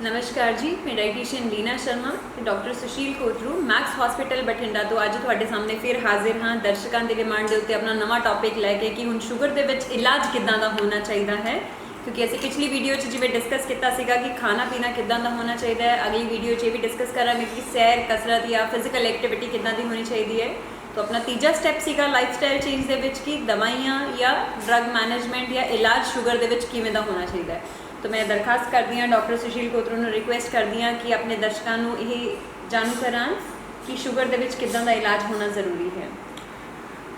नमस्कार जी, मैं डाइटिशियन लीना शर्मा ਤੇ doctor Sushil Kotru Max hospital Bathinda ਤੋਂ ਅੱਜ ਤੁਹਾਡੇ ਸਾਹਮਣੇ ਫਿਰ ਹਾਜ਼ਰ ਹਾਂ ਦਰਸ਼ਕਾਂ ਦੀ ਡਿਮਾਂਡ ਦੇ ਉੱਤੇ ਆਪਣਾ ਨਵਾਂ ਟੌਪਿਕ ਲੈ ਕੇ ਕਿ ਹੁਣ ਸ਼ੂਗਰ ਦੇ ਵਿੱਚ ਇਲਾਜ ਕਿੱਦਾਂ ਦਾ ਹੋਣਾ ਚਾਹੀਦਾ ਹੈ ਕਿਉਂਕਿ ਅਸੀਂ ਪਿਛਲੀ ਵੀਡੀਓ 'ਚ ਜਿਵੇਂ ਡਿਸਕਸ ਕੀਤਾ ਸੀਗਾ ਕਿ ਖਾਣਾ ਪੀਣਾ ਕਿੱਦਾਂ ਦਾ ਹੋਣਾ ਚਾਹੀਦਾ ਹੈ। ਅਗਲੀ ਵੀਡੀਓ 'ਚ ਇਹ ਵੀ ਡਿਸਕਸ ਕਰਾਂਗੇ ਕਿ ਸੈਰ ਕਸਰਤ ਜਾਂ ਫਿਜ਼ੀਕਲ ਐਕਟੀਵਿਟੀ ਕਿੱਦਾਂ ਦੀ ਹੋਣੀ ਚਾਹੀਦੀ ਹੈ। तो अपना तीजा स्टैप सीगा लाइफस्टाइल चेंज दे विच कि दवाइयाँ या ड्रग मैनेजमेंट या इलाज शुगर दे विच किवें दा होना चाहिए। तो मैं दरखास्त करती हाँ डॉक्टर सुशील कोतरू नूं रिक्वेस्ट करती हाँ कि अपने दर्शकों नूं यह जानू करान कि शुगर दे विच किदां दा इलाज होना ज़रूरी है।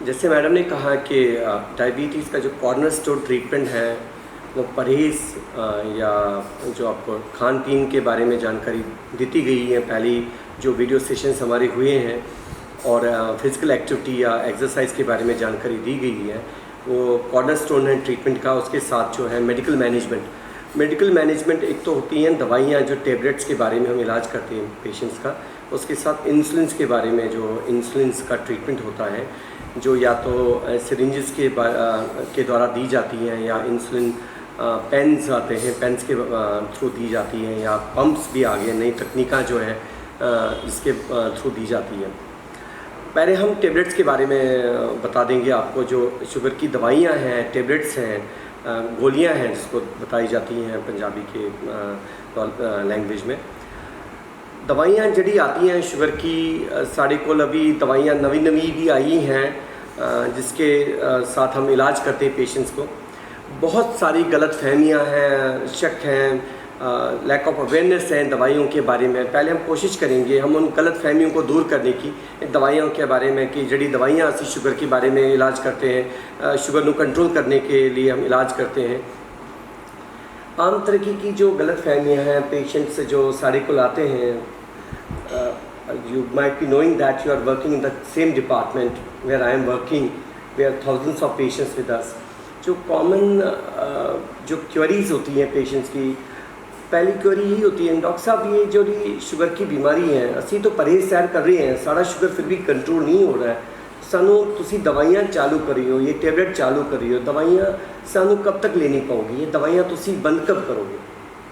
जैसे मैडम ने कहा कि डायबिटीज़ का जो कॉर्नरस्टोन ट्रीटमेंट है वो परहेज़ या जो आपको खान पीन के बारे में जानकारी दी गई है। पहली जो वीडियो सेशंस हमारे हुए हैं और फिज़िकल एक्टिविटी या एक्सरसाइज के बारे में जानकारी दी गई है, वो कॉर्नरस्टोन है ट्रीटमेंट का। उसके साथ जो है मेडिकल मैनेजमेंट एक तो होती हैं दवाइयाँ जो टेबलेट्स के बारे में हम इलाज करते हैं पेशेंट्स का। उसके साथ इंसुलिन के बारे में जो इंसुलिन का ट्रीटमेंट होता है जो या तो सिरिंजेस के द्वारा दी जाती हैं या इंसुलिन पेन्स आते हैं, पेन्स के थ्रू दी जाती हैं या पम्प्स भी आ गए, नई तकनीका जो है इसके थ्रू दी जाती है। पहले हम टेबलेट्स के बारे में बता देंगे आपको। जो शुगर की दवाइयाँ हैं, टेबलेट्स हैं, गोलियाँ हैं जिसको बताई जाती हैं पंजाबी के लैंग्वेज में। दवाइयाँ जड़ी आती हैं शुगर की, साढ़े को अभी दवाइयाँ नवी भी आई हैं जिसके साथ हम इलाज करते हैं पेशेंट्स को। बहुत सारी गलत फहमियाँ हैं, शक हैं, लैक ऑफ अवेयरनेस है दवाइयों के बारे में। पहले हम कोशिश करेंगे हम उन गलत फहमियों को दूर करने की दवाइयों के बारे में कि जड़ी दवाइयाँ असी शुगर के बारे में इलाज करते हैं, शुगर को कंट्रोल करने के लिए हम इलाज करते हैं। आम तरीके की जो गलत फहमियाँ हैं पेशेंट्स जो सारे को लाते हैं, you might be knowing that you are working in the same department where I am working, where thousands of patients with us. जो कॉमन जो क्वेरीज होती हैं पेशेंट्स की, पहली क्वेरी यही होती है डॉक्टर साहब ये जो शुगर की बीमारी है असी तो परहेज सैर कर रहे हैं, सारा शुगर फिर भी कंट्रोल नहीं हो रहा है, सानू तुसी दवाइयाँ चालू करी हो, ये टेबलेट चालू करी हो, दवाइयाँ सानू कब तक लेनी पाओगी, ये दवाइयाँ तुसी बंद कब करोगे।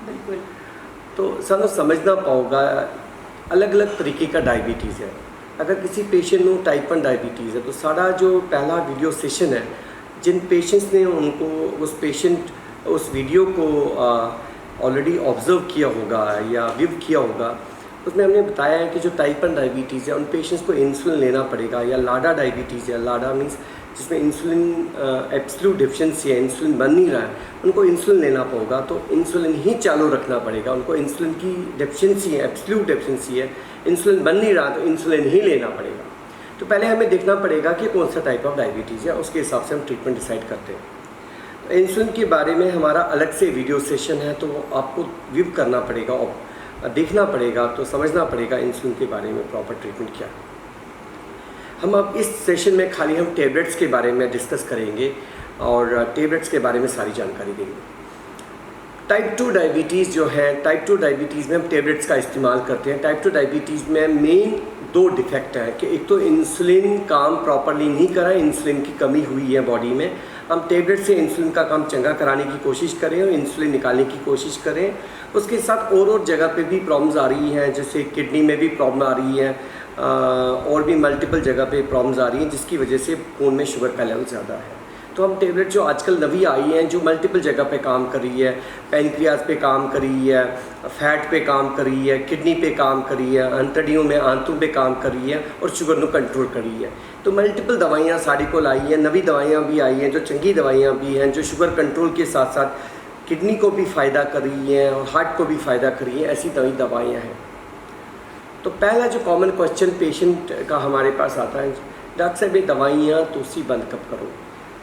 बिल्कुल। तो सानू समझना पाओगा अलग अलग तरीके का डायबिटीज़ है। अगर किसी पेशेंट को टाइप 1 डायबिटीज़ है तो सारा जो पहला वीडियो सेशन है, जिन पेशेंट्स ने उनको उस वीडियो को ऑलरेडी ऑब्ज़र्व किया होगा या व्यू किया होगा, उसमें हमने बताया है कि जो टाइप 1 डायबिटीज़ है उन पेशेंट्स को इंसुलिन लेना पड़ेगा। या लाडा डायबिटीज़ है, लाडा मीन्स जिसमें इंसुलिन एब्सोल्यूट डिफिशिएंसी है, इंसुलिन बन नहीं रहा है, उनको इंसुलिन लेना होगा। तो इंसुलिन ही चालू रखना पड़ेगा। उनको इंसुलिन की डेफिशिएंसी है, एब्सोल्यूट डेफिशिएंसी है, इंसुलिन बन नहीं रहा तो इंसुलिन ही लेना पड़ेगा। तो पहले हमें देखना पड़ेगा कि कौन सा टाइप ऑफ डायबिटीज़ है, उसके हिसाब से हम ट्रीटमेंट डिसाइड करते हैं। इंसुलिन के बारे में हमारा अलग से वीडियो सेशन है, तो आपको व्यू करना पड़ेगा और देखना पड़ेगा, तो समझना पड़ेगा इंसुलिन के बारे में प्रॉपर ट्रीटमेंट क्या है। हम अब इस सेशन में खाली हम टेबलेट्स के बारे में डिस्कस करेंगे और टेबलेट्स के बारे में सारी जानकारी देंगे। टाइप 2 डायबिटीज़ जो है, टाइप 2 डायबिटीज़ में हम टेबलेट्स का इस्तेमाल करते हैं। टाइप 2 डायबिटीज़ में मेन 2 डिफेक्ट हैं कि एक तो इंसुलिन काम प्रॉपरली नहीं करा, इंसुलिन की कमी हुई है बॉडी में। हम टेबलेट से इंसुलिन का काम चंगा कराने की कोशिश करें और इंसुलिन निकालने की कोशिश करें। उसके साथ और जगह पे भी प्रॉब्लम्स आ रही हैं, जैसे किडनी में भी प्रॉब्लम आ रही है और भी मल्टीपल जगह पे प्रॉब्लम्स आ रही हैं जिसकी वजह से खून में शुगर का लेवल ज़्यादा है। तो हम टेबलेट जो आजकल नवी आई हैं जो मल्टीपल जगह पे काम कर रही है, पैनक्रियाज पे काम कर रही है, फैट पे काम कर रही है, किडनी पे काम कर रही है, अंतड़ियों में आंतों पे काम कर रही है और शुगर को कंट्रोल कर रही है। तो मल्टीपल दवाइयाँ सारी को लाई हैं, नवी दवाइयाँ भी आई हैं जो चंगी दवाइयाँ भी हैं जो शुगर कंट्रोल के साथ साथ किडनी को भी फ़ायदा कर रही हैं और हार्ट को भी फ़ायदा कर रही हैं, ऐसी नई दवाइयाँ हैं। तो पहला जो कॉमन क्वेश्चन पेशेंट का हमारे पास आता है, डॉक्टर साहब ये दवाइयाँ तो उसी बंद कब करो।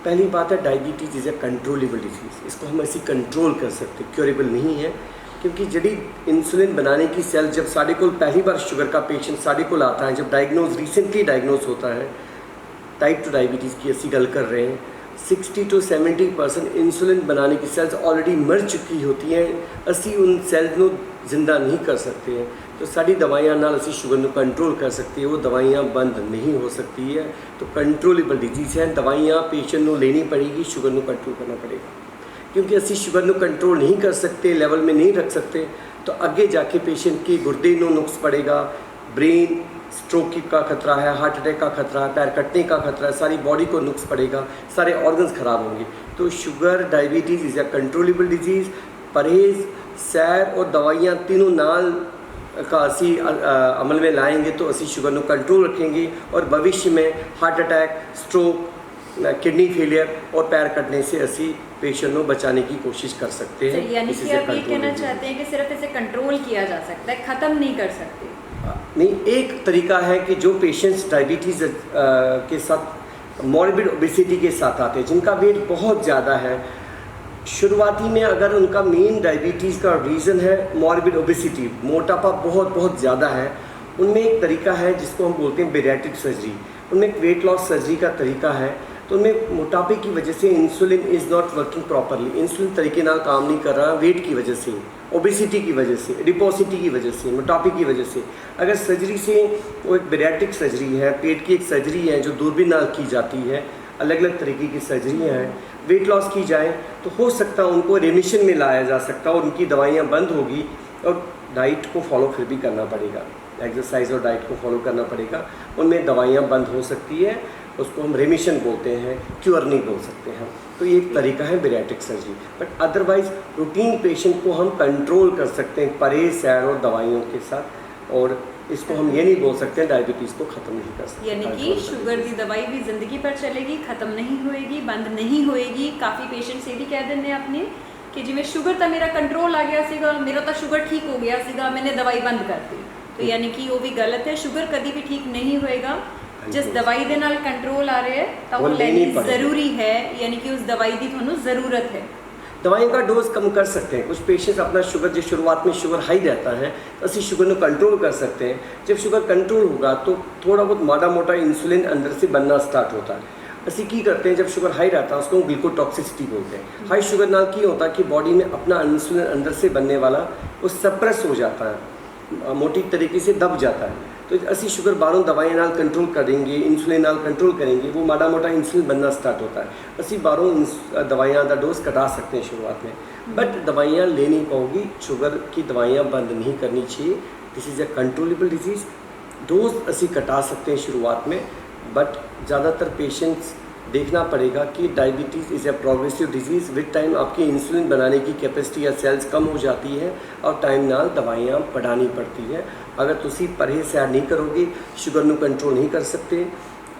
पहली बात है diabetes is a controllable disease, इसको हम ऐसी कंट्रोल कर सकते, क्योरेबल नहीं है। क्योंकि जड़ी इंसुलिन बनाने की सेल जब साढ़े को पहली बार शुगर का पेशेंट साढ़े को आता है, जब रिसेंटली डायग्नोज होता है टाइप 2 डायबिटीज़ की असी गल कर रहे हैं, 60 to 70% इंसुलिन बनाने की सेल्स ऑलरेडी मर चुकी होती हैं, असी उन सेल्स को जिंदा नहीं कर सकते हैं। तो साड़ी दवाइयां नाल असी शुगर को कंट्रोल कर सकते हैं, वो दवाइयां बंद नहीं हो सकती है। तो कंट्रोलेबल डिजीज़ है, दवाइयां पेशेंट को लेनी पड़ेगी, शुगर को कंट्रोल करना पड़ेगा। क्योंकि असी शुगर को कंट्रोल नहीं कर सकते, लेवल में नहीं रख सकते, तो आगे जाके पेशेंट की गुर्दे नो नुक्स पड़ेगा, ब्रेन स्ट्रोक का खतरा है, हार्ट अटैक का खतरा है, पैर कटने का खतरा है, सारी बॉडी को नुक्स पड़ेगा, सारे ऑर्गन्स खराब होंगे। तो sugar diabetes is a controllable disease. परहेज़, सैर और दवाइयाँ तीनों नाल का असी अमल में लाएंगे तो असी शुगर को कंट्रोल रखेंगे और भविष्य में heart attack, stroke, kidney failure और पैर कटने से असी पेशेंट को बचाने की कोशिश कर सकते हैं। यानी कि आप ये कहना चाहते हैं कि सिर्फ इसे कंट्रोल किया जा सकता है, ख़त्म नहीं कर सकते? नहीं, एक तरीका है कि जो पेशेंट्स डायबिटीज़ के साथ मॉर्बिड ओबेसिटी के साथ आते हैं, जिनका वेट बहुत ज़्यादा है, शुरुआती में अगर उनका मेन डायबिटीज़ का रीज़न है मॉर्बिड ओबेसिटी, मोटापा बहुत बहुत ज़्यादा है, उनमें एक तरीका है जिसको हम बोलते हैं बेरियाट्रिक सर्जरी। उनमें एक वेट लॉस सर्जरी का तरीका है। तो उनमें मोटापे की वजह से insulin is not working properly, insulin तरीके ना काम नहीं कर रहा, वेट की वजह से, ओबेसिटी की वजह से, एडिपोसिटी की वजह से, मोटापे की वजह से। अगर सर्जरी से, वो एक बेरियाट्रिक सर्जरी है, पेट की एक सर्जरी है जो दूरबीन नाल की जाती है, अलग अलग तरीके की सर्जरी हैं, वेट लॉस की जाए तो हो सकता है उनको रेमिशन में लाया जा सकता है और उनकी दवाइयाँ बंद होगी और डाइट को फॉलो फिर भी करना पड़ेगा, एक्सरसाइज और डाइट को फॉलो करना पड़ेगा, उनमें दवाइयाँ बंद हो सकती है, उसको हम रेमिशन बोलते हैं, क्योर नहीं बोल सकते हैं। तो ये एक तरीका है bariatric surgery. But otherwise routine patient को हम कंट्रोल कर सकते हैं परहेज, सैर और दवाइयों के साथ, और इसको हम ये नहीं बोल सकते हैं डायबिटीज़ को ख़त्म नहीं कर सकते। यानी कि शुगर की दवाई भी ज़िंदगी पर चलेगी, ख़त्म नहीं होएगी, बंद नहीं होएगी। काफ़ी पेशेंट्स ये भी कह देंगे आपने कि जिमें शुगर तो मेरा कंट्रोल आ गया सीगा, मेरा तो शुगर ठीक हो गया सीगा, मैंने दवाई बंद कर दी। तो यानी कि वो भी गलत है, शुगर कभी भी ठीक नहीं होएगा। जिस दवाई दे नाल कंट्रोल आ रहा है तो वो लेनी ज़रूरी है, यानी कि उस दवाई की थानू ज़रूरत है। दवाइयों का डोज कम कर सकते हैं। कुछ पेशेंट्स अपना शुगर, जो शुरुआत में शुगर हाई रहता है तो असी शुगर को कंट्रोल कर सकते हैं। जब शुगर कंट्रोल होगा तो थोड़ा बहुत माड़ा मोटा इंसुलिन अंदर से बनना स्टार्ट होता है। असी की करते हैं, जब शुगर हाई रहता है उसको ग्लूकोटॉक्सिसिटी बोलते हैं। हाई शुगर नाल की होता है कि बॉडी में अपना इंसुलिन अंदर से बनने वाला वो सप्रेस हो जाता है, मोटी तरीके से दब जाता है। तो असी शुगर बारों दवाइयां नाल कंट्रोल करेंगे, इंसुलिन नाल कंट्रोल करेंगे, वो माड़ा मोटा इंसुलिन बनना स्टार्ट होता है। असी बारों दवाइयां का डोज घटा सकते हैं शुरुआत में, बट दवाइयां ले नहीं पाओगी। शुगर की दवाइयां बंद नहीं करनी चाहिए। This is a controllable disease. Dose असी घटा सकते हैं शुरुआत में, बट ज़्यादातर पेशेंट्स देखना पड़ेगा कि diabetes is a progressive disease. With time आपकी इंसुलिन बनाने की कैपेसिटी या सेल्स कम हो जाती है और टाइम नाल दवाइयाँ बढ़ानी पड़ती है। अगर तुसी परहेज सैर नहीं करोगे, शुगर ਨੂੰ कंट्रोल नहीं कर सकते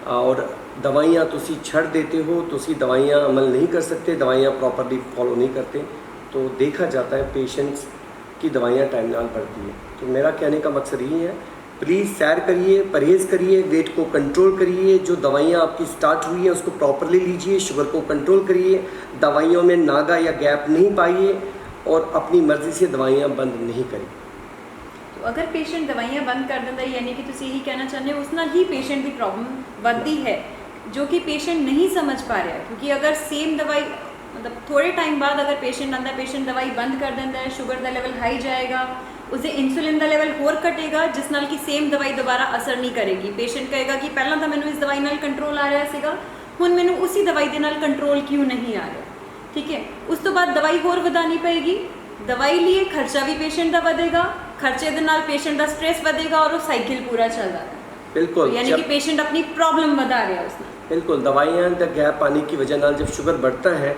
और दवाइयाँ तुसी छड़ देते हो, तुसी दवाइयाँ अमल नहीं कर सकते, दवाइयाँ प्रॉपरली फॉलो नहीं करते, तो देखा जाता है पेशेंट्स की दवाइयाँ टाइम नाल बढ़ती है। तो मेरा कहने का मकसद यही है, प्लीज़ सैर करिए, परहेज़ करिए, वेट को कंट्रोल करिए, जो दवाइयाँ आपकी स्टार्ट हुई है उसको प्रॉपरली लीजिए, शुगर को कंट्रोल करिए, दवाइयों में नागा या गैप नहीं पाइए और अपनी मर्ज़ी से दवाइयाँ बंद नहीं करिए। तो अगर पेशेंट दवाइयाँ बंद कर दिंदा, यानी कि तुसी यही कहना चाहते हो उस नाल ही पेशेंट की प्रॉब्लम बढ़ती है, जो कि पेशेंट नहीं समझ पा रहा। क्योंकि अगर सेम दवाई, मतलब थोड़े टाइम बाद अगर पेशेंट आंदा, पेशेंट दवाई बंद कर दिंदा है, शुगर का लेवल हाई जाएगा, उससे इंसुलिन का लेवल होर घटेगा, जिस नाल की सेम दवाई दोबारा असर नहीं करेगी। पेशेंट कहेगा कि पहला तो मैंने इस दवाई नाल कंट्रोल आ रहा सीगा, हुण मैंने उसी दवाई दे नाल कंट्रोल क्यों नहीं आ रहा। ठीक है, उस तो बाद दवाई होर वधानी पएगी, दवाई लिए खर्चा भी पेशेंट का बढ़ेगा, खर्चे दे नाल पेशेंट का स्ट्रेस बढ़ेगा और वो साइकिल पूरा चल रहा है। बिल्कुल, यानी कि पेशेंट अपनी प्रॉब्लम बढ़ा रहा है उसमें। बिल्कुल, दवाइयाँ का गैप आने की वजह नाल जब शुगर बढ़ता है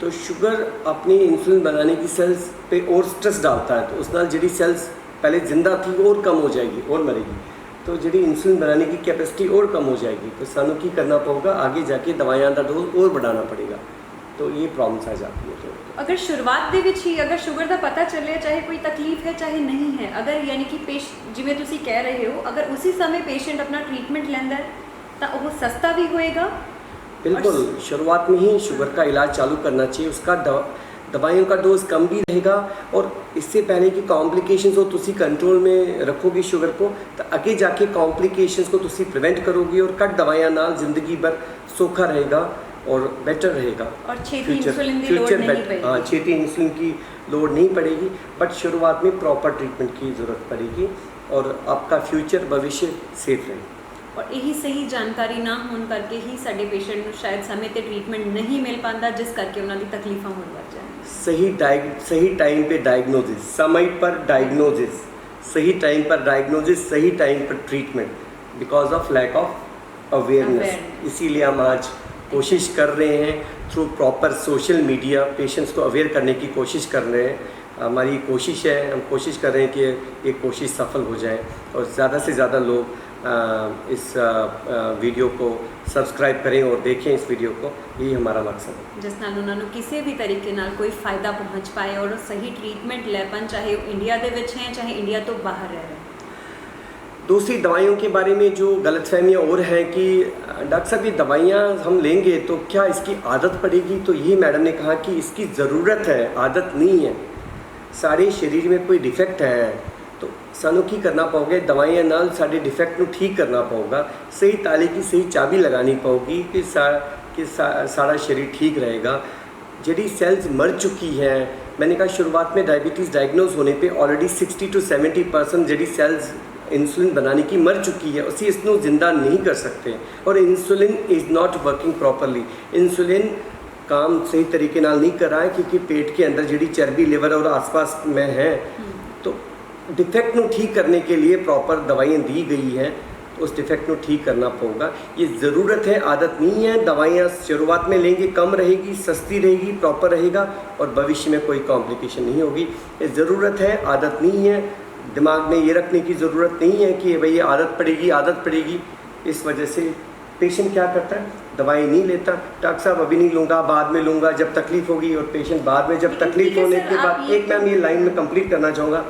तो शुगर अपनी इंसुलिन बनाने की सेल्स पे और स्ट्रेस डालता है, तो उस नाल जी सेल्स पहले जिंदा थी वो और कम हो जाएगी और मरेगी, तो जी इंसुलिन बनाने की कैपेसिटी और कम हो जाएगी। तो सानू की करना पड़ेगा, आगे जाके दवाइयाँ का डोज और बढ़ाना पड़ेगा, तो ये प्रॉब्लम्स आ जाती है। तो अगर शुरुआत दे विच ही अगर शुगर का पता चले, चाहे कोई तकलीफ है चाहे नहीं है, अगर यानी कि जिवें तुसी कह रहे हो, अगर उसी समय पेशेंट अपना ट्रीटमेंट लेंदा है तो वो सस्ता भी होएगा। बिल्कुल, शुरुआत में ही शुगर का इलाज चालू करना चाहिए, उसका दवाइयों का डोज कम भी रहेगा और इससे पहले कि कॉम्प्लिकेशंस हो तुसी कंट्रोल में रखोगे शुगर को, तो आगे जाके कॉम्प्लिकेशंस को तुसी प्रिवेंट करोगे और कट दवाइयाँ नाल जिंदगी भर सौखा रहेगा और बेटर रहेगा और छेती इंसुलिन की लोड नहीं पड़ेगी। हाँ, छेती इंसुलिन की लोड नहीं पड़ेगी, बट शुरुआत में प्रॉपर ट्रीटमेंट की ज़रूरत पड़ेगी और आपका फ्यूचर भविष्य सेफ रहेगा। और यही सही जानकारी ना होने करके ही साडे पेशेंट ਨੂੰ शायद समय ਤੇ ट्रीटमेंट नहीं मिल पाता, जिस करके ਉਹਨਾਂ ਦੀ तकलीफां होने लग जाए। सही टाइम पे डायग्नोसिस, समय पर डायग्नोसिस, सही टाइम पर डायग्नोसिस, सही टाइम पर treatment, because of lack of awareness. इसीलिए हम आज कोशिश कर रहे हैं through proper social media patients को अवेयर करने की कोशिश कर रहे हैं। हमारी कोशिश है, हम कोशिश कर रहे हैं कि ये कोशिश सफल हो जाए और ज़्यादा से ज़्यादा लोग इस वीडियो को सब्सक्राइब करें और देखें इस वीडियो को, यही हमारा मकसद है। जिस नाल उन्होंने किसी भी तरीके नाल कोई फ़ायदा पहुँच पाए और सही ट्रीटमेंट ले पान, चाहे वो इंडिया दे विच हैं चाहे इंडिया तो बाहर रह रहे हैं। दूसरी दवाइयों के बारे में जो गलतफहमियाँ और हैं कि डॉक्टर साहब ये दवाइयाँ हम लेंगे तो क्या इसकी आदत पड़ेगी, तो यही मैडम ने कहा कि इसकी ज़रूरत है, आदत नहीं है। सारे शरीर में कोई डिफेक्ट है तो सानू की करना पड़ेगा, दवाइयाँ नाल सारे डिफेक्ट को ठीक करना पड़ेगा, सही ताले की सही चाबी लगानी पड़ेगी कि सारा शरीर ठीक रहेगा। जड़ी सेल्स मर चुकी हैं, मैंने कहा शुरुआत में डायबिटीज़ डायग्नोज होने पे ऑलरेडी 60 to 70% जड़ी सेल्स इंसुलिन बनाने की मर चुकी है, उसी इसको ज़िंदा नहीं कर सकते और insulin is not working properly. Insulin काम सही तरीके नाल नहीं कर रहा है क्योंकि पेट के अंदर जड़ी चर्बी लिवर और आसपास में है, तो डिफेक्ट को ठीक करने के लिए प्रॉपर दवाइयाँ दी गई हैं, तो उस डिफेक्ट को ठीक करना पड़ेगा। ये ज़रूरत है, आदत नहीं है। दवाइयाँ शुरुआत में लेंगे कम रहेगी, सस्ती रहेगी, प्रॉपर रहेगा और भविष्य में कोई कॉम्प्लिकेशन नहीं होगी। ये ज़रूरत है, आदत नहीं है। दिमाग में ये रखने की ज़रूरत नहीं है कि भाई आदत पड़ेगी। इस वजह से पेशेंट क्या करता है, दवाई नहीं लेता, डॉक्टर साहब अभी नहीं लूँगा, बाद में लूँगा जब तकलीफ़ होगी, और पेशेंट बाद में जब तकलीफ होने के बाद, एक मैम ये लाइन में कंप्लीट करना चाहूँगा,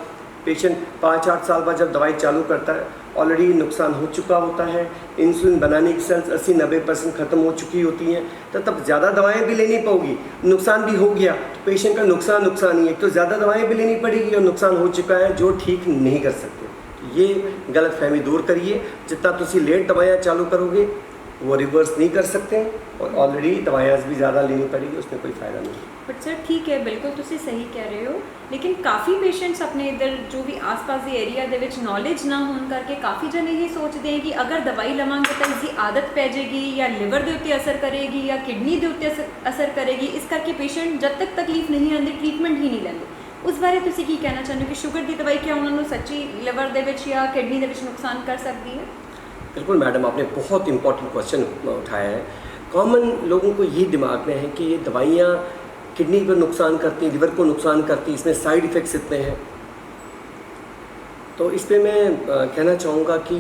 पेशेंट 5-8 साल बाद जब दवाई चालू करता है ऑलरेडी नुकसान हो चुका होता है, इंसुलिन बनाने की सेल्स 80-90% ख़त्म हो चुकी होती हैं, तो तब ज़्यादा दवाएं भी लेनी पड़ेगी। नुकसान भी हो गया तो पेशेंट का नुकसान ही है, तो ज़्यादा दवाएं भी लेनी पड़ेगी और नुकसान हो चुका है जो ठीक नहीं कर सकते। ये गलतफहमी दूर करिए। जितना तुसी लेट दवाइयाँ चालू करोगे वो रिवर्स नहीं कर सकते और ऑलरेडी दवाइयाँ भी ज़्यादा लेनी पड़ेगी, उसमें कोई फ़ायदा नहीं। बट सर ठीक है, बिल्कुल तुसी सही कह रहे हो, लेकिन काफ़ी पेशेंट्स अपने इधर जो भी आस-पास के एरिया दे विच नॉलेज ना होने करके काफ़ी जने ये सोचते हैं कि अगर दवाई लवांगे तो इसकी आदत पै जाएगी या लिवर के उत्ते असर करेगी या किडनी के उत्ते असर करेगी, इस करके पेशेंट जब तक तकलीफ नहीं आती ट्रीटमेंट ही नहीं लेंगे। उस बारे तुसी की कहना चाहते हो कि शुगर की दवाई क्या उन्होंने सच्ची लिवर दे विच या किडनी दे विच नुकसान कर सकती है? बिल्कुल मैडम, आपने बहुत इंपॉर्टेंट क्वेश्चन उठाया है। कॉमन लोगों को ये दिमाग में है कि ये दवाइयाँ किडनी पर नुकसान करती हैं, लिवर को नुकसान करती हैं, इसमें साइड इफ़ेक्ट्स इतने हैं। तो इस पर मैं कहना चाहूँगा कि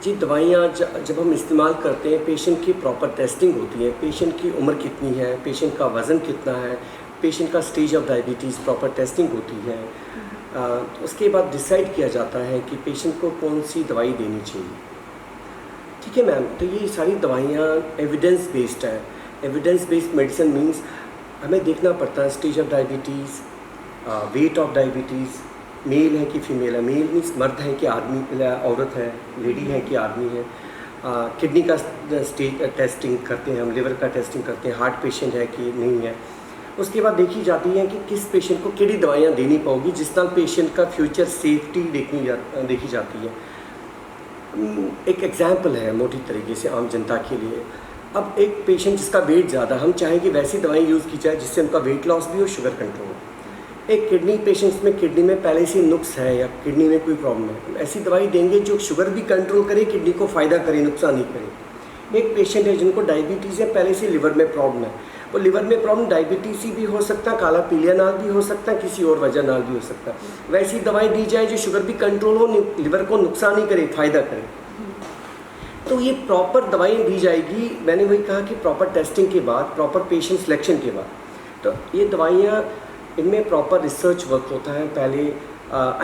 जी दवाइयाँ जब हम इस्तेमाल करते हैं, पेशेंट की प्रॉपर टेस्टिंग होती है, पेशेंट की उम्र कितनी है, पेशेंट का वज़न कितना है, पेशेंट का stage of diabetes, proper testing होती है। तो उसके बाद डिसाइड किया जाता है कि पेशेंट को कौन सी दवाई देनी चाहिए। ठीक है मैम, तो ये सारी दवाइयाँ एविडेंस बेस्ड है। एविडेंस बेस्ड मेडिसिन मीन्स हमें देखना पड़ता है stage of diabetes, weight of diabetes, male है कि फीमेल है। मेल मीन्स मर्द है कि आदमी, औरत है, लेडी है कि आदमी है। किडनी का स्टेज टेस्टिंग करते हैं हम, लिवर का टेस्टिंग करते हैं, हार्ट पेशेंट है कि नहीं है। उसके बाद देखी जाती है कि किस पेशेंट को किहड़ी दवाइयाँ देनी पड़ेगी, जिस नाल पेशेंट का फ्यूचर सेफ्टी देखी जाती है। एक एग्जाम्पल है मोटी तरीके से आम जनता के लिए। अब एक पेशेंट जिसका वेट ज़्यादा, हम चाहेंगे वैसी दवाई यूज़ की जाए जिससे उनका वेट लॉस भी हो, शुगर कंट्रोल हो। एक किडनी पेशेंट्स में किडनी में पहले से नुक्स है या किडनी में कोई प्रॉब्लम है, ऐसी दवाई देंगे जो शुगर भी कंट्रोल करे, किडनी को फ़ायदा करे, नुकसान नहीं करे। एक पेशेंट है जिनको डायबिटीज़ है, पहले से लिवर में प्रॉब्लम है, वो लिवर में प्रॉब्लम डायबिटीज़ भी हो सकता है, काला पीलिया नाल भी हो सकता है, किसी और वजह नाल भी हो सकता है। वैसी दवाई दी जाए जो शुगर भी कंट्रोल हो, लिवर को नुकसान नहीं करे, फ़ायदा करे। तो ये प्रॉपर दवाई दी जाएगी। मैंने वही कहा कि प्रॉपर टेस्टिंग के बाद, प्रॉपर पेशेंट सिलेक्शन के बाद, तो ये दवाइयाँ, इनमें प्रॉपर रिसर्च वर्क होता है। पहले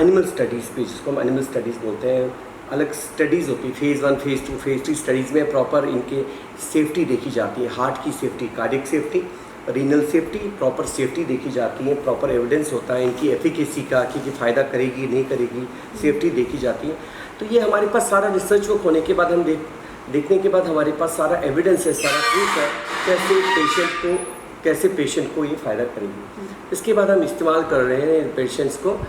एनिमल स्टडीज़ पे, जिसको हम एनिमल स्टडीज़ बोलते हैं, अलग स्टडीज़ होती है, फेज़ 1, फेज़ 2, फेज़ 3 स्टडीज़ में प्रॉपर इनके सेफ्टी देखी जाती है, हार्ट की safety, cardiac safety, renal safety, proper safety देखी जाती है। प्रॉपर एविडेंस होता है इनकी एफिकेसी का कि फ़ायदा करेगी नहीं करेगी, सेफ्टी देखी जाती है। तो ये हमारे पास सारा रिसर्च वर्क होने के बाद, हम देखने के बाद हमारे पास सारा एविडेंस है, सारा प्रूफ है कैसे पेशेंट को ये फ़ायदा करेगी। इसके बाद हम इस्तेमाल कर रहे हैं पेशेंट्स को,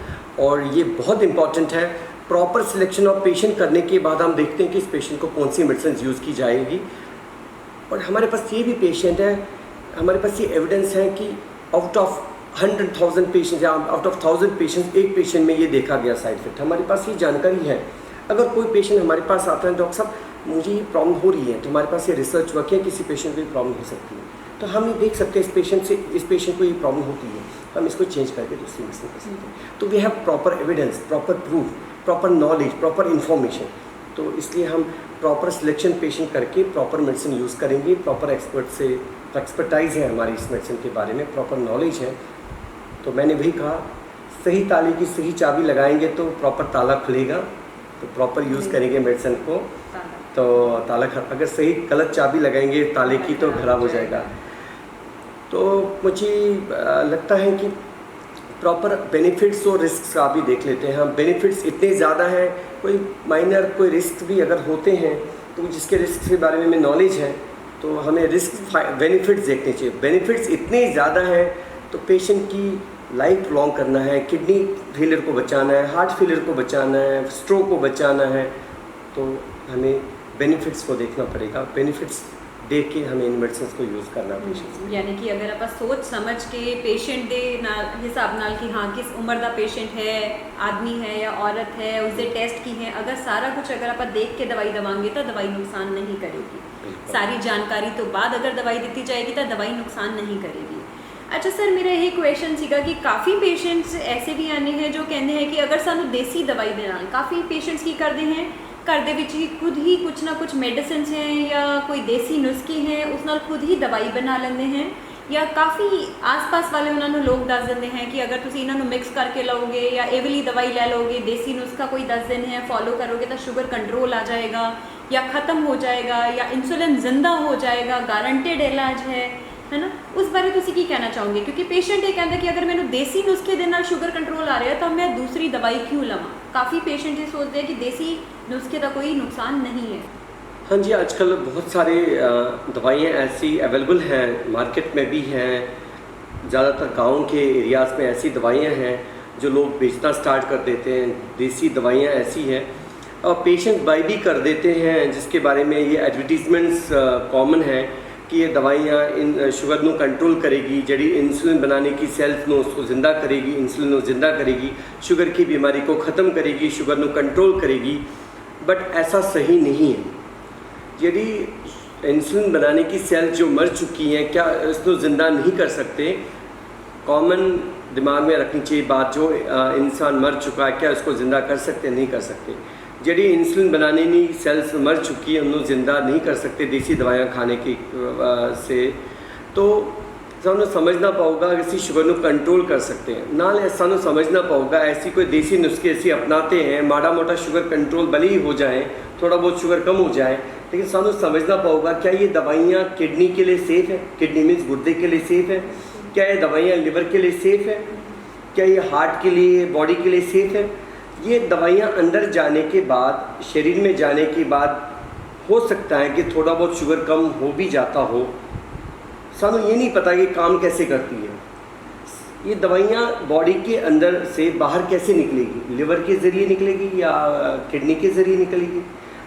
और ये बहुत इम्पॉर्टेंट है। प्रॉपर सिलेक्शन ऑफ पेशेंट करने के बाद हम देखते हैं कि इस पेशेंट को कौन सी मेडिसिन यूज़ की जाएगी। और हमारे पास ये भी पेशेंट है, हमारे पास ये एविडेंस है कि आउट ऑफ 100,000 पेशेंट या आउट ऑफ 1000 पेशेंट एक पेशेंट में ये देखा गया साइड इफेक्ट। हमारे पास ये जानकारी है। अगर कोई पेशेंट हमारे पास आता है, डॉक्टर साहब मुझे ये प्रॉब्लम हो रही है, तो हमारे पास ये रिसर्च वर्क है किसी पेशेंट को ये प्रॉब्लम हो सकती है, तो हम ये देख सकते हैं इस पेशेंट को ये प्रॉब्लम होती है, हम इसको चेंज करके दूसरी मेडिसिन कर सकते हैं। तो we have proper evidence, proper proof, proper knowledge, proper information. तो इसलिए हम प्रॉपर सिलेक्शन पेशेंट करके प्रॉपर मेडिसिन यूज़ करेंगे। प्रॉपर एक्सपर्टाइज है हमारी इस मेडिसिन के बारे में, प्रॉपर नॉलेज है। तो मैंने वही कहा, सही ताले की सही चाबी लगाएंगे तो प्रॉपर ताला खुलेगा। तो प्रॉपर यूज़ करेंगे मेडिसिन को तो ताला अगर सही गलत चाबी लगाएंगे ताले की तो खराब हो जाएगा। तो मुझे लगता है कि प्रॉपर बेनिफिट्स और रिस्क का भी देख लेते हैं हम। बेनिफिट्स इतने ज़्यादा हैं, कोई माइनर कोई रिस्क भी अगर होते हैं तो जिसके रिस्क के बारे में नॉलेज है तो हमें रिस्क बेनिफिट्स देखने चाहिए। बेनिफिट्स इतने ज़्यादा हैं तो पेशेंट की लाइफ लॉन्ग करना है, किडनी फेलियर को बचाना है, हार्ट फेलियर को बचाना है, स्ट्रोक को बचाना है, तो हमें बेनिफिट्स को देखना पड़ेगा। बेनिफिट्स देख के हमें इन मेडिसिन को यूज़ करना पेशेंट। यानी कि अगर आप सोच समझ के पेशेंट दे हिसाब नाल कि हाँ किस उम्र का पेशेंट है, आदमी है या औरत है, उसके टेस्ट की है, अगर सारा कुछ अगर आप देख के दवाई दवाएंगे तो दवाई नुकसान नहीं करेगी। सारी जानकारी तो बाद अगर दवाई दी जाएगी तो दवाई नुकसान नहीं करेगी। अच्छा सर, मेरा यही क्वेश्चन सीगा कि काफ़ी पेशेंट्स ऐसे भी आने हैं जो कहते हैं कि अगर सानू देसी दवाई दे नाल, काफ़ी पेशेंट्स की करते हैं घर दे विच ही खुद ही कुछ ना कुछ मेडिसिन हैं या कोई देसी नुस्खे हैं उस नाल खुद ही दवाई बना लेंदे हैं, या काफ़ी आस-पास वाले उन्होंने लोग दस देंगे हैं कि अगर तुम इन्हों मिक्स करके लोगे या ये वाली दवाई ले लोगे, देसी नुस्खा कोई दस दिन है फॉलो करोगे तो शुगर कंट्रोल आ जाएगा या ख़त्म हो जाएगा या इंसुलिन जिंदा हो जाएगा, गारंटेड इलाज है ना। उस बारे तुसी की कहना चाहोगे? क्योंकि पेशेंट ये कहते कि अगर मैंने देसी नुस्खे दे नाल शुगर कंट्रोल आ रहा है तो मैं दूसरी दवाई क्यों लवां। काफ़ी पेशेंट ये सोचते हैं कि देसी नुस्खे का कोई नुकसान नहीं है। हाँ जी, आजकल बहुत सारे दवाइयाँ ऐसी अवेलेबल हैं, मार्केट में भी हैं। ज़्यादातर गांव के एरियाज़ में ऐसी दवाइयाँ हैं जो लोग बेचना स्टार्ट कर देते हैं। देसी दवाइयाँ ऐसी हैं और पेशेंट बाई भी कर देते हैं, जिसके बारे में ये एडवर्टीजमेंट्स कॉमन है कि ये दवाइयाँ इन शुगर को कंट्रोल करेगी, जड़ी इंसुलिन बनाने की सेल्स को उसको ज़िंदा करेगी, इंसुलिन को ज़िंदा करेगी, शुगर की बीमारी को ख़त्म करेगी, शुगर को कंट्रोल करेगी। बट ऐसा सही नहीं है। यदि इंसुलिन बनाने की सेल जो मर चुकी हैं क्या इसको ज़िंदा नहीं कर सकते? कॉमन दिमाग में रखनी चाहिए बात, जो इंसान मर चुका है क्या उसको ज़िंदा कर सकते? नहीं कर सकते। जड़ी इंसुलिन बनाने की सेल्स मर चुकी है उन्होंने ज़िंदा नहीं कर सकते देसी दवाइयाँ खाने की से। तो सानू समझना पाऊगा किसी शुगर को कंट्रोल कर सकते हैं, नाल सानू समझना पाऊगा ऐसी कोई देसी नुस्खे ऐसी अपनाते हैं, माड़ा मोटा शुगर कंट्रोल भले ही हो जाए, थोड़ा बहुत शुगर कम हो जाए, लेकिन सानू समझना पाऊगा क्या ये दवाइयाँ किडनी के लिए सेफ़ है? किडनी मीन्स गुर्दे के लिए सेफ़ है? क्या ये दवाइयाँ लिवर के लिए सेफ़ है? क्या ये हार्ट के लिए, बॉडी के लिए सेफ़ है? ये दवाइयाँ अंदर जाने के बाद, शरीर में जाने के बाद हो सकता है कि थोड़ा बहुत शुगर कम हो भी जाता हो। सानू ये नहीं पता कि काम कैसे करती है ये दवाइयाँ, बॉडी के अंदर से बाहर कैसे निकलेगी, लिवर के ज़रिए निकलेगी या किडनी के ज़रिए निकलेगी,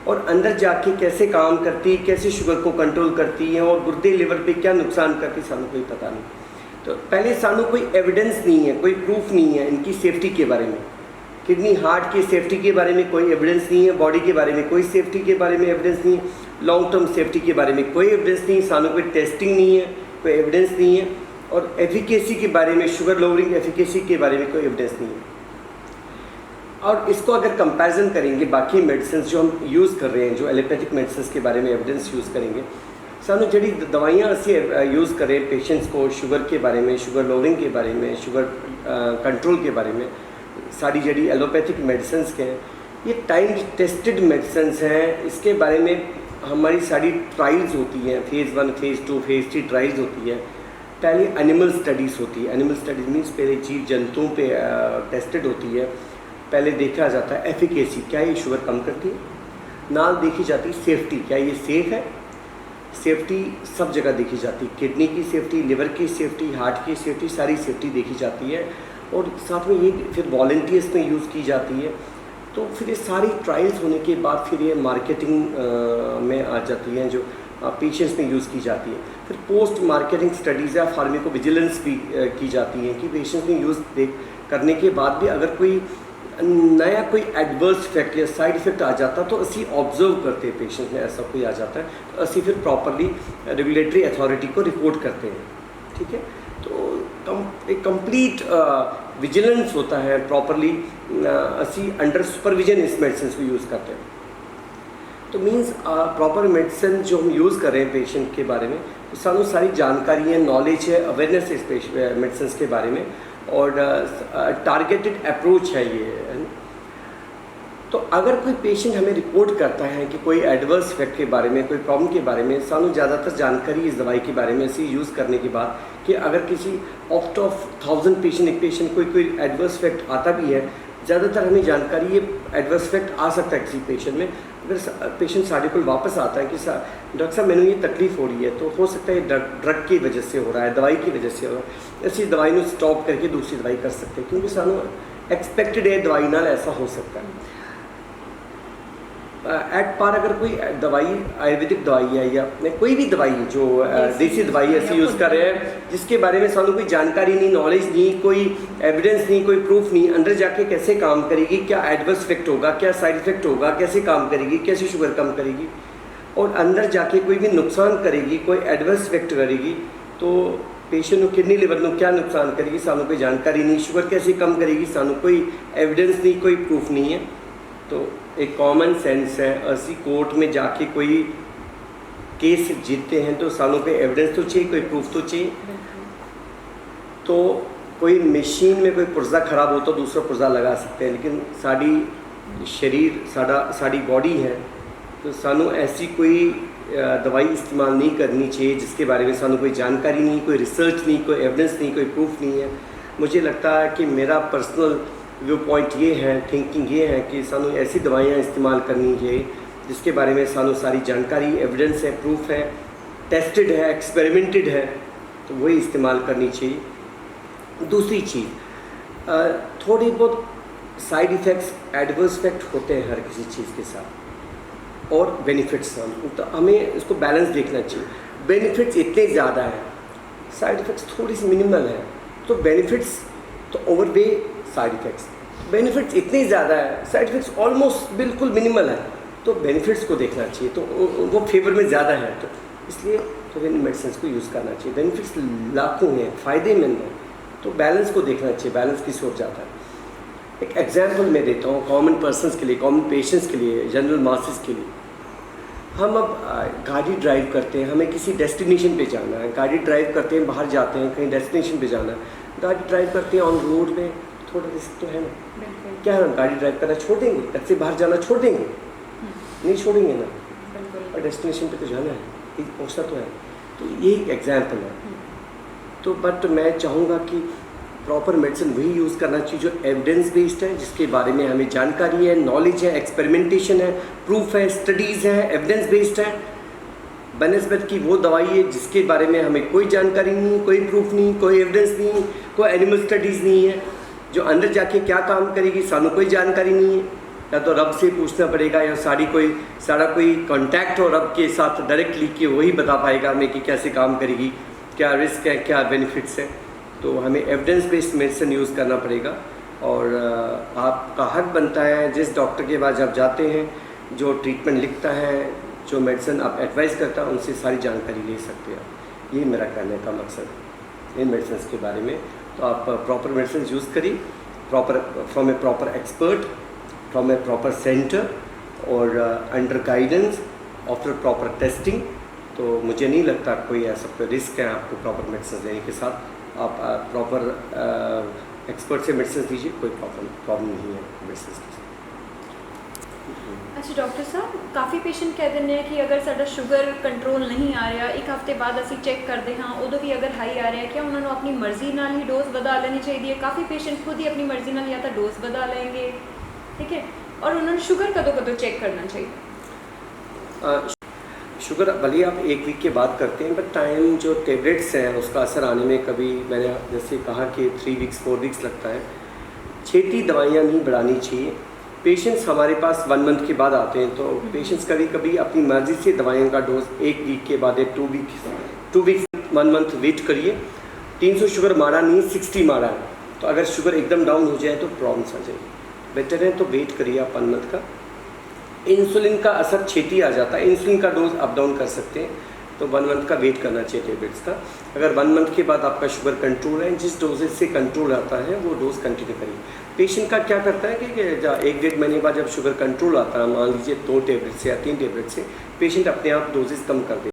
और अंदर जाके कैसे काम करती है, कैसे शुगर को कंट्रोल करती है और गुर्दे लिवर पे क्या नुकसान करती है, सानू कोई पता नहीं। तो पहले सानू कोई एविडेंस नहीं है, कोई प्रूफ नहीं है इनकी सेफ्टी के बारे में। किडनी हार्ट की सेफ्टी के बारे में कोई एविडेंस नहीं है, बॉडी के बारे में कोई सेफ्टी के बारे में एविडेंस नहीं है, लॉन्ग टर्म सेफ्टी के बारे में कोई एविडेंस नहीं है, सानू कोई टेस्टिंग नहीं है, कोई एविडेंस नहीं है, और एफिकेसी के बारे में, शुगर लोअरिंग एफिकेसी के बारे में कोई एविडेंस नहीं है। और इसको अगर कंपैरिजन करेंगे बाकी मेडिसिन जो हम यूज़ कर रहे हैं, जो एलोपैथिक मेडिसिन के बारे में एविडेंस यूज़ करेंगे, सानू जड़ी दवाइयाँ असी यूज़ करें पेशेंट्स को शुगर के बारे में, शुगर लोअरिंग के बारे में, शुगर कंट्रोल के बारे में, सारी जड़ी एलोपैथिक मेडिसिन के हैं ये टाइम टेस्टेड मेडिसिन हैं। इसके बारे में हमारी सारी ट्रायल्स होती हैं, फेज़ 1, फेज़ 2, फेज़ 3 ट्रायल्स होती है। पहले एनिमल स्टडीज़ होती है, एनिमल स्टडीज़ मीन्स पहले जीव जंतुओं पे टेस्टेड होती है। पहले देखा जाता है एफिकेसी, क्या ये शुगर कम करती है, नाल देखी जाती है सेफ्टी, क्या ये सेफ़ है। सेफ्टी सब जगह देखी जाती है, किडनी की सेफ्टी, लिवर की सेफ्टी, हार्ट की सेफ्टी, सारी सेफ्टी देखी जाती है। और साथ में ये फिर वॉलंटियर्स में यूज़ की जाती है। तो फिर ये सारी ट्रायल्स होने के बाद फिर ये मार्केटिंग में आ जाती हैं, जो पेशेंट्स में यूज़ की जाती है। फिर पोस्ट मार्केटिंग स्टडीज़ या फार्मिको विजिलेंस भी की जाती हैं कि पेशेंट्स में यूज़ करने के बाद भी अगर कोई नया कोई एडवर्स इफेक्ट या साइड इफेक्ट आ जाता तो असी ऑब्जर्व करते हैं पेशेंट में ऐसा कोई आ जाता है तो असी फिर प्रॉपरली रेगुलेटरी अथॉरिटी को रिपोर्ट करते हैं। ठीक है, तो एक कंप्लीट विजिलेंस होता है, प्रॉपरली असी अंडर सुपरविजन इस मेडिसिन को यूज़ करते हैं। तो मीन्स प्रॉपर मेडिसिन जो हम यूज़ कर रहे हैं पेशेंट के बारे में, तो सानू सारी जानकारी है, नॉलेज है, अवेयरनेस है मेडिसिन के बारे में, और टारगेटेड अप्रोच है ये, है ना? तो अगर कोई पेशेंट हमें रिपोर्ट करता है कि कोई एडवर्स इफेक्ट के बारे में, कोई प्रॉब्लम के बारे में, सानू ज़्यादातर जानकारी इस दवाई के बारे में इसे यूज़ करने के बाद कि अगर किसी आउट ऑफ 1000 पेशेंट एक पेशेंट कोई एडवर्स इफेक्ट आता भी है, ज़्यादातर हमें जानकारी ये एडवर्स इफेक्ट आ सकता है किसी पेशेंट में। अगर पेशेंट साढ़े को वापस आता है कि डॉक्टर साहब मैंने ये तकलीफ हो रही है, तो हो सकता है ड्रग की वजह से हो रहा है, दवाई की वजह से हो रहा है, ऐसी दवाई को स्टॉप करके दूसरी दवाई कर सकते हैं, क्योंकि सानू एक्सपेक्टेड है दवाई नाल ऐसा हो सकता है। एट पार अगर कोई दवाई आयुर्वेदिक दवाई है या कोई भी दवाई जो देसी दवाई ऐसी यूज़ कर रहे हैं जिसके बारे में सानू कोई जानकारी नहीं, नॉलेज नहीं, कोई एविडेंस नहीं, कोई प्रूफ नहीं, अंदर जाके कैसे काम करेगी, क्या एडवर्स इफेक्ट होगा, क्या साइड इफेक्ट होगा, कैसे काम करेगी, कैसे शुगर कम करेगी, और अंदर जाके कोई भी नुकसान करेगी, कोई एडवर्स इफेक्ट करेगी, तो पेशेंट को किडनी लिवर को क्या नुकसान करेगी, सानू कोई जानकारी नहीं, शुगर कैसे कम करेगी, सानू कोई एविडेंस नहीं, कोई प्रूफ नहीं है। तो एक कॉमन सेंस है, असी कोर्ट में जाके कोई केस जीतते हैं तो सानू कोई एविडेंस तो चाहिए, कोई प्रूफ तो चाहिए। तो कोई मशीन में कोई पुर्जा खराब हो तो दूसरा पुर्जा लगा सकते हैं, लेकिन साड़ी शरीर साड़ी बॉडी है, तो सानू ऐसी कोई दवाई इस्तेमाल नहीं करनी चाहिए जिसके बारे में सानू कोई जानकारी नहीं, कोई रिसर्च नहीं, कोई एविडेंस नहीं, कोई प्रूफ नहीं है। मुझे लगता है कि मेरा पर्सनल व्यू पॉइंट ये है, थिंकिंग ये है कि सानू ऐसी दवाइयाँ इस्तेमाल करनी चाहिए जिसके बारे में सानू सारी जानकारी, एविडेंस है, प्रूफ है, टेस्टेड है, एक्सपेरिमेंटेड है, तो वही इस्तेमाल करनी चाहिए। दूसरी चीज़, थोड़ी बहुत साइड इफ़ेक्ट्स, एडवर्स इफेक्ट होते हैं हर किसी चीज़ के साथ, और बेनिफिट्स तो हमें इसको बैलेंस देखना चाहिए। बेनिफिट्स इतने ज़्यादा हैं, साइड इफ़ेक्ट्स थोड़ी सी मिनिमल है, तो बेनिफिट्स तो ओवरवे साइड इफ़ेक्ट्स। बेनिफिट्स इतने ज़्यादा है, साइड इफ़ेक्ट्स ऑलमोस्ट बिल्कुल मिनिमल है, तो बेनिफिट्स को देखना चाहिए, तो वो फेवर में ज़्यादा है, तो इसलिए तो इन मेडिसिन को यूज़ करना चाहिए। बेनिफिट्स लाखों हैं, फ़ायदेमंद हैं, तो बैलेंस को देखना चाहिए, बैलेंस किस ओर जाता है। एक एग्जाम्पल मैं देता हूँ कॉमन पर्सनस के लिए, कॉमन पेशेंट्स के लिए, जनरल मासेस के लिए। हम अब गाड़ी ड्राइव करते हैं, हमें किसी डेस्टिनेशन पे जाना है, गाड़ी ड्राइव करते हैं, बाहर जाते हैं, कहीं डेस्टिनेशन पे जाना है, गाड़ी ड्राइव करते हैं, ऑन रोड में थोड़ा रिस्क तो है ना, क्या हम गाड़ी ड्राइव करना छोड़ देंगे, घर से बाहर जाना छोड़ देंगे? नहीं छोड़ेंगे ना, और डेस्टिनेशन पे तो जाना है, पहुँचना तो है। तो यही एग्जाम्पल है। तो बट मैं चाहूँगा कि प्रॉपर मेडिसिन वही यूज़ करना चाहिए जो एविडेंस बेस्ड है, जिसके बारे में हमें जानकारी है, नॉलेज है, एक्सपेरिमेंटेशन है, प्रूफ है, स्टडीज़ है, एविडेंस बेस्ड है, बनस्बत की वो दवाई है जिसके बारे में हमें कोई जानकारी नहीं, कोई प्रूफ नहीं, कोई एविडेंस नहीं, कोई एनिमल स्टडीज़ नहीं है, जो अंदर जाके क्या काम करेगी सानू कोई जानकारी नहीं है। या तो रब से पूछना पड़ेगा, या सारा कोई कांटेक्ट हो रब के साथ डायरेक्टली कि वही बता पाएगा हमें कि कैसे काम करेगी, क्या रिस्क है, क्या बेनिफिट्स है। तो हमें एविडेंस बेस्ड मेडिसिन यूज़ करना पड़ेगा, और आपका हक बनता है जिस डॉक्टर के पास आप जाते हैं, जो ट्रीटमेंट लिखता है, जो मेडिसिन आप एडवाइस करता है, उनसे सारी जानकारी ले सकते हैं। ये मेरा कहने का मकसद है इन मेडिसिन के बारे में। तो आप प्रॉपर मेडिसिन यूज़ करिए, from a proper expert, from a proper centre, और under guidance, after proper testing. तो मुझे नहीं लगता कोई ऐसा कोई रिस्क है आपको प्रॉपर मेडिसिन लेने के साथ। आप प्रॉपर एक्सपर्ट से मेडिसिन दीजिए, कोई प्रॉब्लम नहीं है मेडिसिन के साथ। अच्छा डॉक्टर साहब, काफ़ी पेशेंट कह देने हैं कि अगर साਡਾ शुगर कंट्रोल नहीं आ रहा, एक हफ्ते बाद ਅਸੀਂ चेक करते हाँ उदों भी अगर हाई आ रहा है, क्या उन्होंने अपनी मर्जी नाल ही डोज बढ़ा लेनी चाहिए? काफ़ी पेशेंट खुद ही अपनी मर्जी नाल या तो डोज बढ़ा लेंगे, ठीक है, और उन्होंने शुगर कदों चेक करना चाहिए? शुगर भले आप एक वीक के बाद करते हैं, बट टाइम जो टेबलेट्स हैं उसका असर आने में कभी मैंने जैसे कहा कि 3 वीक्स 4 वीक्स लगता है। छेती दवाइयाँ नहीं बढ़ानी चाहिए, पेशेंट्स हमारे पास 1 मंथ के बाद आते हैं, तो पेशेंट्स कभी कभी अपनी मर्ज़ी से दवाइयों का डोज 1 वीक के बाद या 2 वीक्स 1 मंथ वेट करिए। 300 शुगर मारा नहीं, 60 मारा है, तो अगर शुगर एकदम डाउन हो जाए तो प्रॉब्लम्स आ जाएगी। बेटर है तो वेट करिए आप 1 मंथ का। इंसुलिन का असर छेती आ जाता है, इंसुलिन का डोज अप डाउन कर सकते हैं, तो 1 मंथ का वेट करना चाहिए टेबलेट्स का। अगर 1 मंथ के बाद आपका शुगर कंट्रोल है, जिस डोजेज से कंट्रोल आता है वो डोज कंटिन्यू करिए। पेशेंट का क्या करता है कि 1-1.5 महीने बाद जब शुगर कंट्रोल आता है, मान लीजिए 2 टेबलेट से या 3 टेबलेट से, पेशेंट अपने आप डोजेज कम कर दे।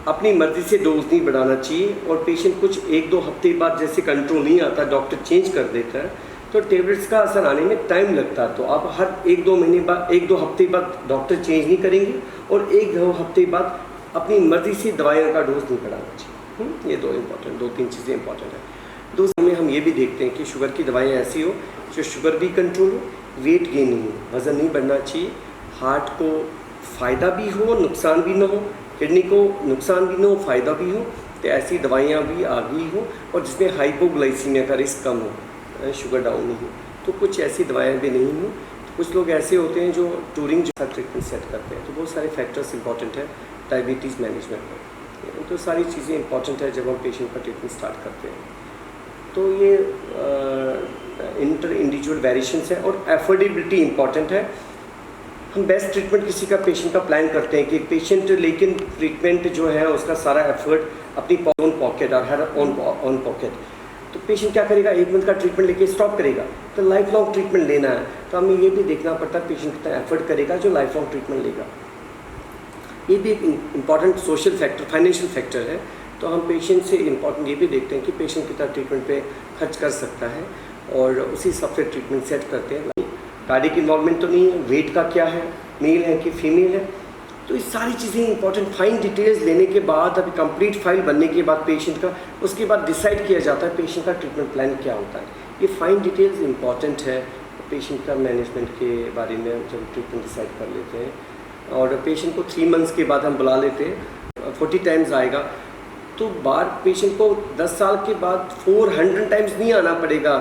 अपनी मर्जी से डोज नहीं बढ़ाना चाहिए, और पेशेंट कुछ 1-2 हफ्ते बाद जैसे कंट्रोल नहीं आता, डॉक्टर चेंज कर देता है, तो टेबलेट्स का असर आने में टाइम लगता है। तो आप हर 1-2 महीने बाद 1-2 हफ्ते बाद डॉक्टर चेंज नहीं करेंगे, और 1-2 हफ्ते बाद अपनी मर्जी से दवाइयों का डोज नहीं बढ़ाना चाहिए। ये 2-3 चीज़ें इंपॉर्टेंट है। दूसरे में हम ये भी देखते हैं कि शुगर की दवाइयाँ ऐसी हो जो शुगर भी कंट्रोल हो, वेट गेन नहीं हो, वज़न नहीं बढ़ना चाहिए, हार्ट को फ़ायदा भी हो नुकसान भी ना हो, किडनी को नुकसान भी ना हो फ़ायदा भी हो, तो ऐसी दवाइयाँ भी आ गई हो, और जिसमें हाइपोग्लाइसीमिया का रिस्क कम हो, शुगर डाउन नहीं हो, तो कुछ ऐसी दवाइयाँ भी नहीं हो। तो कुछ लोग ऐसे होते हैं जो टूरिंग जैसा ट्रीटमेंट सेट करते हैं, तो बहुत सारे फैक्टर्स इंपॉर्टेंट है डायबिटीज़ मैनेजमेंट में, तो सारी चीज़ें इंपॉर्टेंट है जब हम पेशेंट का ट्रीटमेंट स्टार्ट करते हैं। तो ये इंटर इंडिविजुअल वेरिएशंस है, और एफोर्डेबिलिटी इंपॉर्टेंट है। हम बेस्ट ट्रीटमेंट किसी का पेशेंट का प्लान करते हैं कि पेशेंट, लेकिन ट्रीटमेंट जो है उसका सारा एफर्ट अपनी ओन पॉकेट और हर ओन पॉकेट, तो पेशेंट क्या करेगा, 1 मंथ का ट्रीटमेंट लेके स्टॉप करेगा, तो लाइफ लॉन्ग ट्रीटमेंट लेना है, तो हमें ये भी देखना पड़ता है पेशेंट कितना एफर्ट करेगा जो लाइफ लॉन्ग ट्रीटमेंट लेगा। ये भी एक important social factor, financial factor है। तो हम पेशेंट से इम्पॉर्टेंट ये भी देखते हैं कि पेशेंट कितना ट्रीटमेंट पे खर्च कर सकता है, और उसी हिसाब से ट्रीटमेंट सेट करते हैं। कार्डिक इन्वॉल्वमेंट तो नहीं है, वेट का क्या है, मेल है कि फीमेल है, तो ये सारी चीज़ें इंपॉर्टेंट फाइन डिटेल्स लेने के बाद, अभी कंप्लीट फाइल बनने के बाद पेशेंट का, उसके बाद डिसाइड किया जाता है पेशेंट का ट्रीटमेंट प्लान क्या होता है। ये फाइन डिटेल्स इंपॉर्टेंट है पेशेंट का मैनेजमेंट के बारे में जब ट्रीटमेंट डिसाइड कर लेते हैं। और पेशेंट को 3 मंथ्स के बाद हम बुला लेते हैं, 40 टाइम्स आएगा, तो पेशेंट को 10 साल के बाद 400 टाइम्स नहीं आना पड़ेगा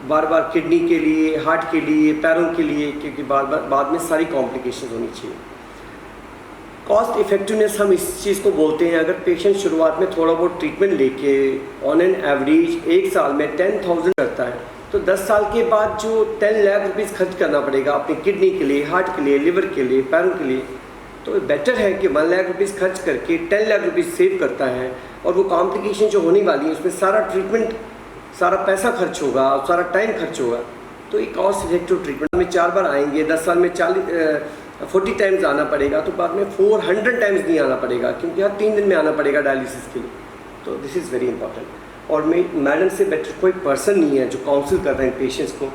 बार बार, किडनी के लिए, हार्ट के लिए, पैरों के लिए, क्योंकि बाद में सारी कॉम्प्लिकेशंस होनी चाहिए। कॉस्ट इफेक्टिवनेस हम इस चीज़ को बोलते हैं, अगर पेशेंट शुरुआत में थोड़ा बहुत ट्रीटमेंट लेके ऑन एन एवरेज 1 साल में 10,000 करता है, तो 10 साल के बाद जो 10 लाख रुपीज़ खर्च करना पड़ेगा अपनी किडनी के लिए, हार्ट के लिए, लिवर के लिए, पैरों के लिए, तो बेटर है कि 1 लाख रुपीज़ खर्च करके 10 लाख रुपीज़ सेव करता है, और वो कॉम्प्लिकेशन जो होने वाली है उसमें सारा ट्रीटमेंट, सारा पैसा खर्च होगा, सारा टाइम खर्च होगा, तो एक कॉस्ट इफेक्टिव ट्रीटमेंट में 4 बार आएंगे, 10 साल में 40 टाइम्स आना पड़ेगा, तो बाद में 400 टाइम्स नहीं आना पड़ेगा, क्योंकि हर 3 दिन में आना पड़ेगा डायलिसिस के लिए। तो दिस इज़ वेरी इंपॉर्टेंट। और मैडम से बेटर कोई पर्सन नहीं है जो काउंसिल कर रहे हैं पेशेंट्स को।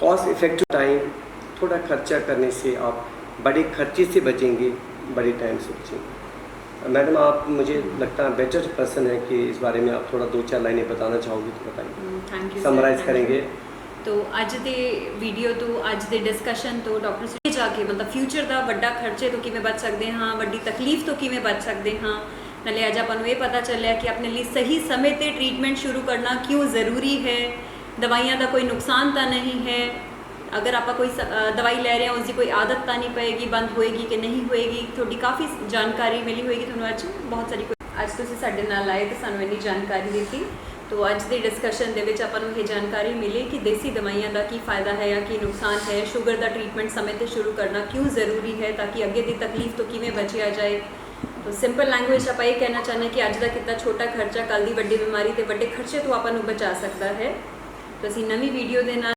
कॉस्ट इफेक्टिव टाइम, थोड़ा खर्चा करने से आप बड़े खर्चे से बचेंगे, बड़े टाइम से बचेंगे। मैडम आप, मुझे लगता है बेटर पर्सन है कि इस बारे में आप थोड़ा 2-4 लाइनें बताना चाहोगे तो बताइए। Thank you. समराइज करेंगे तो ਅੱਜ ਦੇ ਵੀਡੀਓ ਤੋਂ, ਅੱਜ ਦੇ ਡਿਸਕਸ਼ਨ ਤੋਂ ਡਾਕਟਰ ਸੁਸ਼ੀਲ ਜਾ ਕੇ ਮਤਲਬ ਫਿਊਚਰ ਦਾ ਵੱਡਾ ਖਰਚੇ ਤੋਂ ਕਿਵੇਂ ਬਚ ਸਕਦੇ ਹਾਂ, ਵੱਡੀ ਤਕਲੀਫ ਤੋਂ ਕਿਵੇਂ ਬਚ ਸਕਦੇ ਹਾਂ, ਨਾਲੇ ਅੱਜ ਆਪਾਂ ਨੂੰ ਇਹ ਪਤਾ ਚੱਲਿਆ ਕਿ ਆਪਣੇ ਲਈ ਸਹੀ ਸਮੇਂ ਤੇ ਟ੍ਰੀਟਮੈਂਟ ਸ਼ੁਰੂ ਕਰਨਾ ਕਿਉਂ ਜ਼ਰੂਰੀ ਹੈ। ਦਵਾਈਆਂ ਦਾ ਕੋਈ ਨੁਕਸਾਨ ਤਾਂ ਨਹੀਂ ਹੈ, अगर आप कोई दवाई ले रहे हैं उसकी कोई आदत तो नहीं पएगी, बंद होएगी कि नहीं होएगी, थोड़ी काफ़ी जानकारी मिली होएगी तुहानू अज बहुत सारी। अज तुसीं साडे नाल आए तो सानू इन्नी जानकारी दी, तो अज के डिस्कशन दे विच आपां नू ये जानकारी मिली कि देसी दवाइयां का की फ़ायदा है या की नुकसान है, शुगर का ट्रीटमेंट समय पर शुरू करना क्यों ज़रूरी है ताकि अगे की तकलीफ तो किवें बचिया जाए। तो सिंपल लैंग्वेज आप ये कहना चाहते हैं कि अज का कितना छोटा खर्चा कल की वड्डी बीमारी ते वड्डे खर्चे तो आपां नू बचा सकता है। तो असीं नवीं वीडियो दे नाल